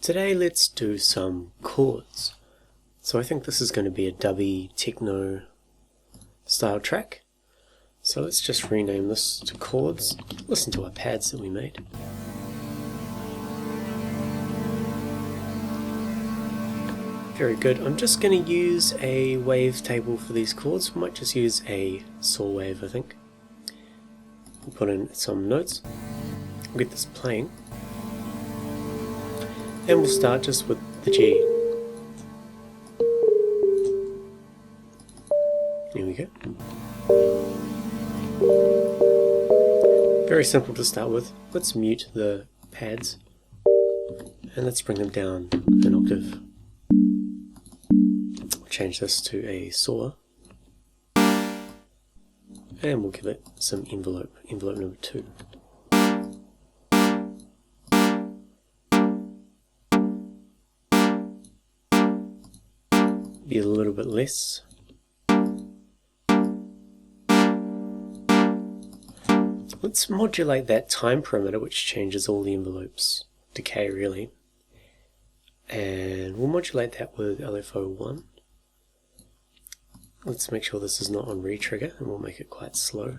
Today let's do some chords. So I think this is going to be a dubby techno style track. So let's just rename this to Chords. Listen to our pads that we made. Very good. I'm just going to use a wave table for these chords. We might just use a saw wave, I think. We'll put in some notes. We'll get this playing. And we'll start just with the G. Here we go. Very simple to start with. Let's mute the pads and let's bring them down an octave. Change this to a saw and we'll give it some envelope number 2. Be a little bit less. Let's modulate that time parameter, which changes all the envelopes decay really, and we'll modulate that with LFO1. Let's make sure this is not on retrigger, and we'll make it quite slow.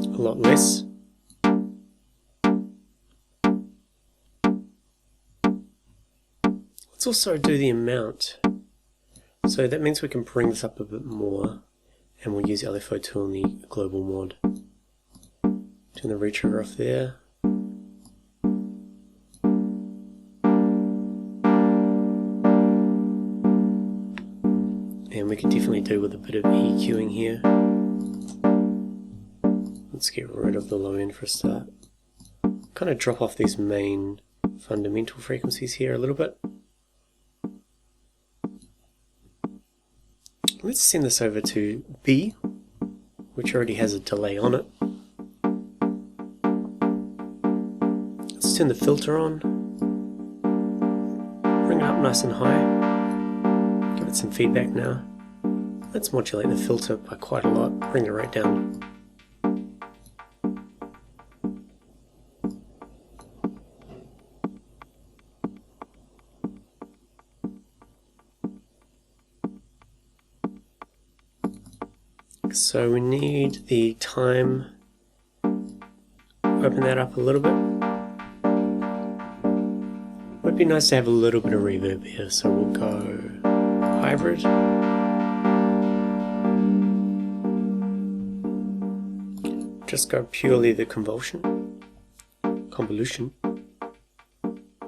A lot less. Let's also do the amount. So that means we can bring this up a bit more, and we'll use LFO2 on the global mod. Turn the retrigger off there. And we can definitely do with a bit of EQing here. Let's get rid of the low end for a start. Kind of drop off these main fundamental frequencies here a little bit. Let's send this over to B, which already has a delay on it. Let's turn the filter on. Bring it up nice and high. Give it some feedback now. Let's modulate the filter by quite a lot. Bring the rate down. So we need the time, open that up a little bit. Would be nice to have a little bit of reverb here, so we'll go hybrid. Just go purely the convolution.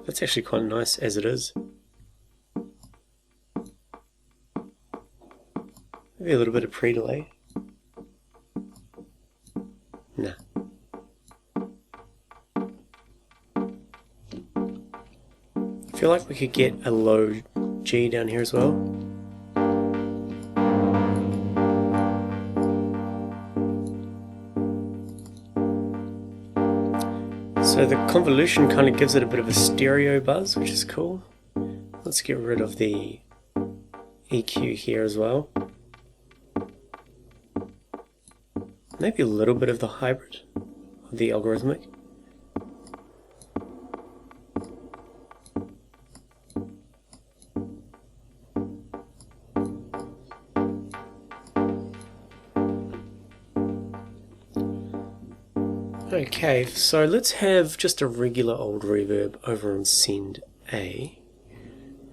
That's actually quite nice as it is. Maybe a little bit of pre-delay. Nah. I feel like we could get a low G down here as well. So the convolution kind of gives it a bit of a stereo buzz, which is cool. Let's get rid of the EQ here as well. Maybe a little bit of the hybrid, of the algorithmic. Okay, so let's have just a regular old reverb over on send A.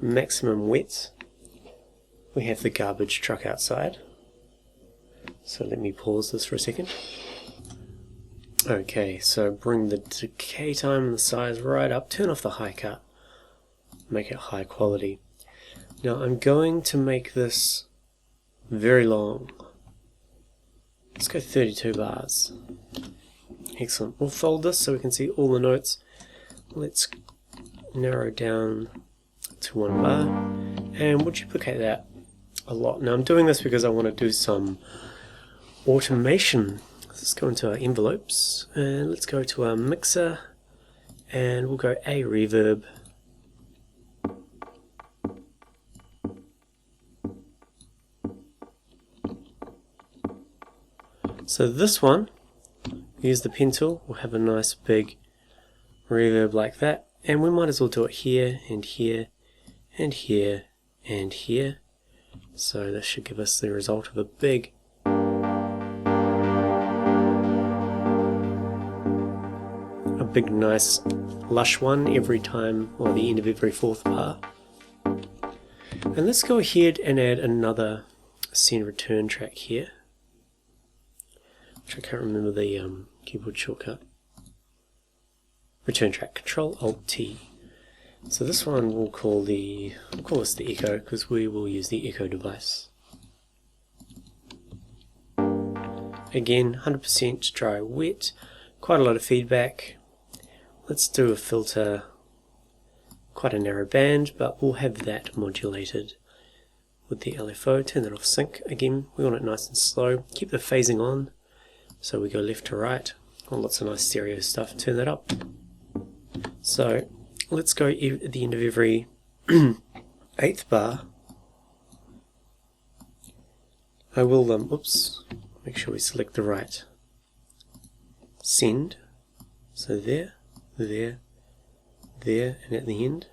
Maximum width. We have the garbage truck outside. So let me pause this for a second. Okay, so bring the decay time and the size right up, turn off the high cut, make it high quality. Now I'm going to make this very long. Let's go 32 bars. Excellent. We'll fold this so we can see all the notes. Let's narrow down to 1 bar and we'll duplicate that a lot. Now I'm doing this because I want to do some automation. Let's go into our envelopes and let's go to our mixer and we'll go a reverb So this one, use the pen tool, we'll have a nice big reverb like that, and we might as well do it here and here and here and here. So this should give us the result of a big nice lush one every time, or the end of every fourth bar. And let's go ahead and add another send return track here, which I can't remember the keyboard shortcut. Return track, Control Alt T. So this one we'll call this the echo, because we will use the echo device. Again, 100% dry wet, quite a lot of feedback. Let's do a filter, quite a narrow band, but we'll have that modulated with the LFO. Turn that off sync. Again, we want it nice and slow. Keep the phasing on, so we go left to right. Oh, lots of nice stereo stuff. Turn that up. So let's go at the end of every 8th bar. I will, make sure we select the right send. So there, there, there, and at the end.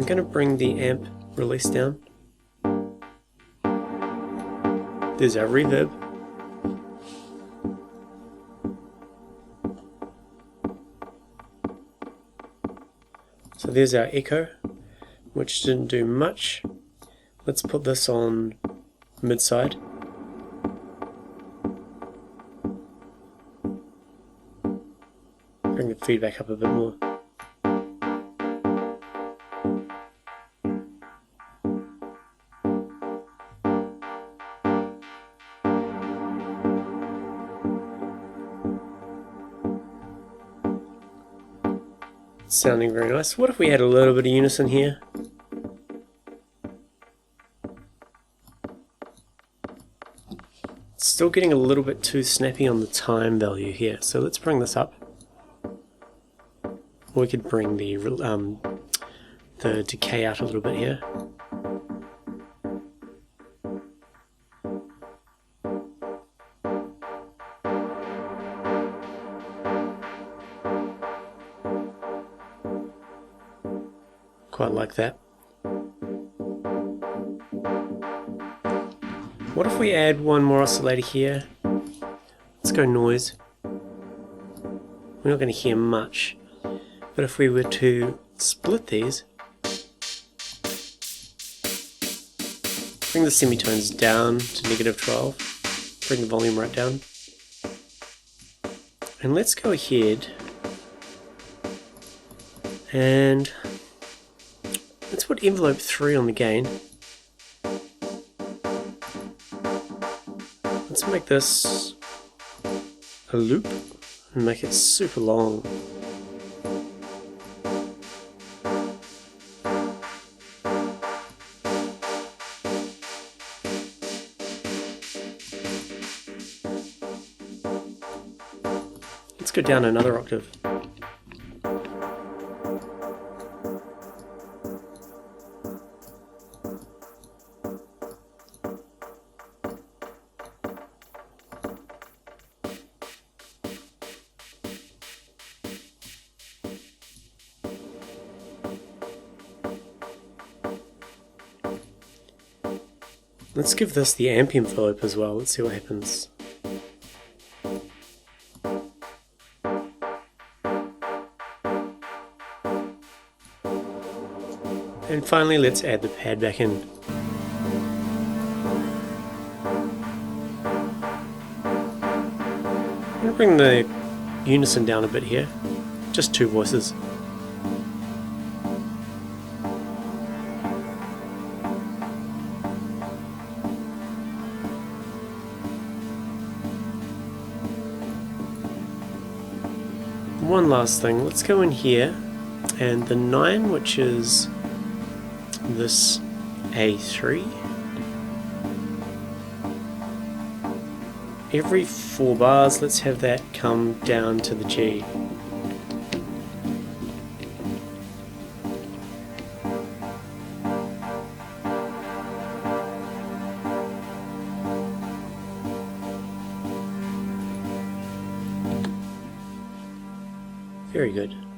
I'm going to bring the amp release down. There's our reverb. So there's our echo, which didn't do much. Let's put this on mid-side. Bring the feedback up a bit more. Sounding very nice. What if we had a little bit of unison here? Still getting a little bit too snappy on the time value here, so let's bring this up. We could bring the decay out a little bit here. Quite like that. What if we add one more oscillator here? Let's go noise. We're not going to hear much, but if we were to split these, bring the semitones down to -12, bring the volume right down, and let's go ahead and let's put envelope 3 on the gain. Let's make this a loop and make it super long. Let's go down another octave. Let's give this the amp envelope as well. Let's see what happens. And finally, let's add the pad back in. I'm going to bring the unison down a bit here. Just 2 voices. One last thing, let's go in here, and the 9, which is this A3, every 4 bars, let's have that come down to the G. Very good.